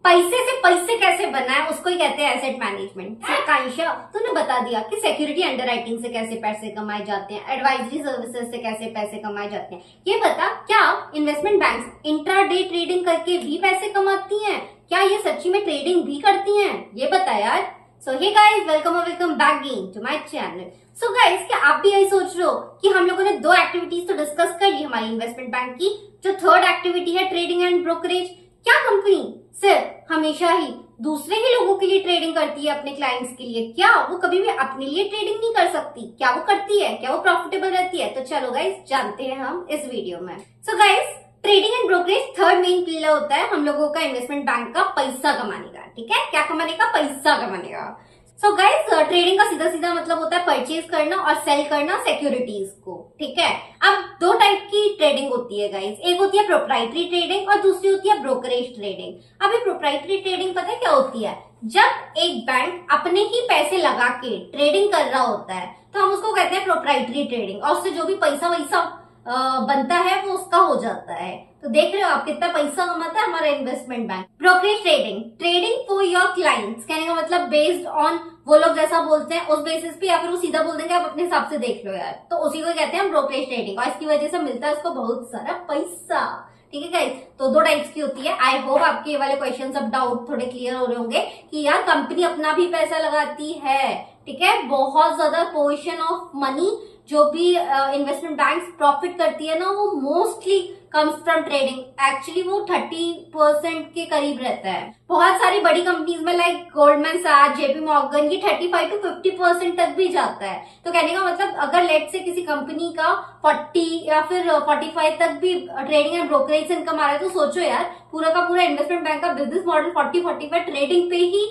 पैसे से पैसे कैसे बनाए उसको ही कहते हैं एसेट मैनेजमेंट। कांशा तूने बता दिया कि सिक्योरिटी अंडरराइटिंग से कैसे पैसे कमाए जाते हैं, एडवाइजरी सर्विसेज से कैसे पैसे कमाए जाते हैं। ये बता, क्या इन्वेस्टमेंट बैंक्स इंट्राडे ट्रेडिंग करके भी पैसे कमाती हैं? क्या ये सच्ची में ट्रेडिंग भी करती हैं? ये बता यार। So hey guys, welcome back again to my channel. So guys, क्या आप भी यही सोच रहे हो कि हम लोगों ने दो एक्टिविटीज तो डिस्कस कर ली हमारी इन्वेस्टमेंट बैंक की, जो थर्ड एक्टिविटी है ट्रेडिंग एंड ब्रोकरेज। क्या कंपनी सिर्फ हमेशा ही दूसरे ही लोगों के लिए ट्रेडिंग करती है अपने क्लाइंट्स के लिए? क्या वो कभी भी अपने लिए ट्रेडिंग नहीं कर सकती? क्या वो करती है? क्या वो प्रॉफिटेबल रहती है? तो चलो गाइस, जानते हैं हम इस वीडियो में। So guys, trading and brokerage third main pillar होता है हम लोगों का इन्वेस्टमेंट बैंक का पैसा कमाने का। ठीक है, क्या कमाने का? पैसा कमाने का। सो गाइस, ट्रेडिंग का सीधा सीधा मतलब होता है परचेज करना और सेल करना सिक्योरिटीज को। ठीक है, अब दो टाइप की ट्रेडिंग होती है गाइस, एक होती है प्रोप्राइटरी ट्रेडिंग और दूसरी होती है ब्रोकरेज ट्रेडिंग। अब ये प्रोप्राइटरी ट्रेडिंग पता है क्या होती है? जब एक बैंक अपने ही पैसे लगा के ट्रेडिंग कर रहा होता है तो हम उसको कहते हैं प्रोप्राइटरी ट्रेडिंग, और उससे जो भी पैसा वैसा बनता है वो उसका हो जाता है। तो देख रहे हो आप कितना पैसा कमाता है हमारा investment bank. Brokerage trading, trading for your clients, कहने का मतलब बेस्ड ऑन वो लोग जैसा बोलते हैं उस बेसिस पे, या फिर वो सीधा बोल देंगे आप अपने हिसाब से देख लो यार, तो उसी को कहते हैं ब्रोकरेज ट्रेडिंग, और इसकी वजह से मिलता है उसको बहुत सारा पैसा। ठीक है गाइस, तो दो टाइप्स की होती है। आई होप आपके ये वाले क्वेश्चन सब डाउट थोड़े क्लियर हो रहे होंगे कि यार कंपनी अपना भी पैसा लगाती है। ठीक है, बहुत ज्यादा पोर्शन ऑफ मनी जो भी इन्वेस्टमेंट बैंक्स प्रॉफिट करती है ना, वो mostly comes from trading. Actually वो 30% के करीब रहता है। बहुत सारी बड़ी कंपनीज में लाइक गोल्डमैन सैक्स, जेपी मॉर्गन, ये 35 to 50% तक भी जाता है। तो कहने का मतलब अगर लेट से किसी कंपनी का 40 या फिर 45 तक भी ट्रेडिंग एंड ब्रोकरेज से इनकम आ रहा है, तो सोचो यार पूरा का पूरा इन्वेस्टमेंट बैंक का बिजनेस मॉडल 40-45 ट्रेडिंग पे ही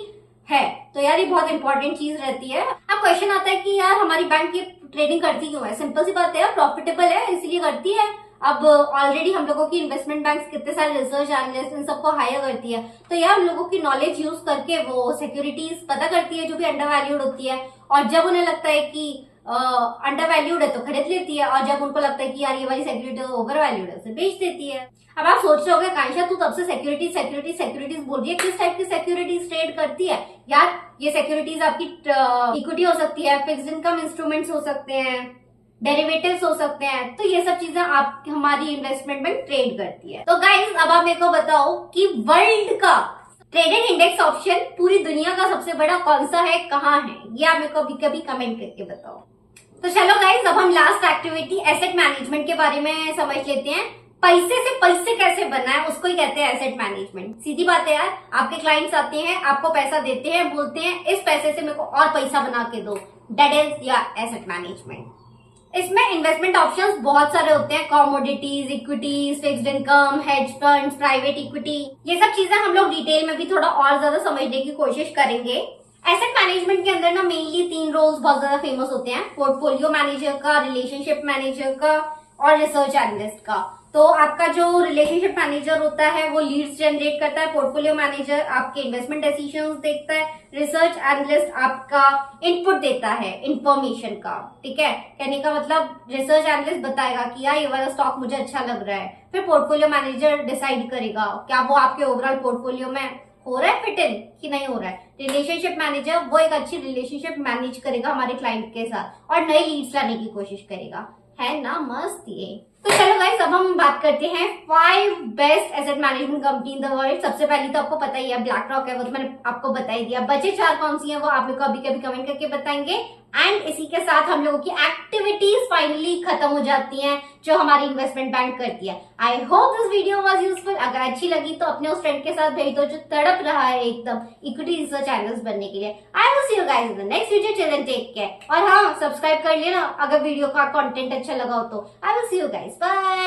है। तो यार ये बहुत इंपॉर्टेंट चीज रहती है। अब क्वेश्चन आता है कि यार हमारी बैंक ये ट्रेडिंग करती क्यों है? सिंपल सी बात है, प्रॉफिटेबल है इसलिए करती है। अब ऑलरेडी हम लोगों की इन्वेस्टमेंट बैंक्स कितने सारे रिसर्च एनालिस्ट इन सबको हायर करती है, तो यार हम लोगों की नॉलेज यूज करके वो सिक्योरिटीज पता करती है जो भी अंडर वैल्यूड होती है, और जब उन्हें लगता है कि अंडर वैल्यूड है तो खरीद लेती है, और जब उनको लगता है कि यार ये वाली सिक्योरिटी ओवर वैल्यूड है उसे बेच देती है। अब आप सोच रहे होगे कांशा तू तब से सिक्योरिटीज बोल रही है, किस टाइप की सिक्योरिटीज ट्रेड करती है? यार ये सिक्योरिटीज आपकी इक्विटी हो सकती है, फिक्स्ड इनकम इंस्ट्रूमेंट्स हो सकते हैं, डेरिवेटिव्स हो सकते हैं, तो ये सब चीजें आप हमारी इन्वेस्टमेंट बैंक ट्रेड करती है। तो गाइज अब आप मेरे को बताओ कि वर्ल्ड का ट्रेडेड इंडेक्स ऑप्शन पूरी दुनिया का सबसे बड़ा कौन सा है, कहाँ है? ये आप मेरे को कभी कमेंट करके बताओ। तो चलो गाइज, अब हम लास्ट एक्टिविटी एसेट मैनेजमेंट के बारे में समझ लेते हैं। पैसे से पैसे कैसे बनाए उसको ही कहते हैं एसेट मैनेजमेंट। सीधी बात है यार, आपके क्लाइंट्स आते हैं, आपको पैसा देते हैं, बोलते हैं इस पैसे से मेरे को और पैसा बना के दो, दैट इज या एसेट मैनेजमेंट। इसमें इन्वेस्टमेंट ऑप्शंस बहुत सारे होते हैं, commodities, equities, fixed income, hedge funds, private equity, ये सब चीजें हम लोग डिटेल में भी थोड़ा और ज्यादा समझने की कोशिश करेंगे। एसेट मैनेजमेंट के अंदर ना मेनली 3 रोल्स बहुत ज्यादा फेमस होते हैं, पोर्टफोलियो मैनेजर का, रिलेशनशिप मैनेजर का और रिसर्च एनालिस्ट का। तो आपका जो रिलेशनशिप मैनेजर होता है वो लीड्स जनरेट करता है, पोर्टफोलियो मैनेजर आपके इन्वेस्टमेंट डिसीजंस देखता है, रिसर्च एनालिस्ट आपका इनपुट देता है इंफॉर्मेशन का। ठीक है, कहने का मतलब रिसर्च एनालिस्ट बताएगा कि यार ये वाला स्टॉक मुझे अच्छा लग रहा है, फिर पोर्टफोलियो मैनेजर डिसाइड करेगा क्या वो आपके ओवरऑल पोर्टफोलियो में हो रहा है फिट इन कि नहीं हो रहा है। रिलेशनशिप मैनेजर वो एक अच्छी रिलेशनशिप मैनेज करेगा हमारे क्लाइंट के साथ और नई लीड्स लाने की कोशिश करेगा। है ना मस्त ये। तो चलो गाइस, अब हम बात करते हैं 5 best asset management company in the world. सबसे पहली तो आपको पता ही है ब्लैक रॉक है, वो तो मैंने आपको बता ही दिया। बचे 4 कौन सी है वो आप लोग को अभी कभी कमेंट करके बताएंगे। एंड इसी के साथ हम लोगों की एक्टिविटीज फाइनली खत्म हो जाती हैं जो हमारी इन्वेस्टमेंट बैंक करती है। I hope this video was useful. अगर अच्छी लगी तो अपने उस फ्रेंड के साथ भेज दो जो तड़प रहा है एकदम इक्विटी रिसर्च एनालिस्ट बनने के लिए। I will see you guys in the next video. Till then take care, और हाँ सब्सक्राइब कर लेना अगर वीडियो का कंटेंट अच्छा लगा हो तो। I will see you guys, bye.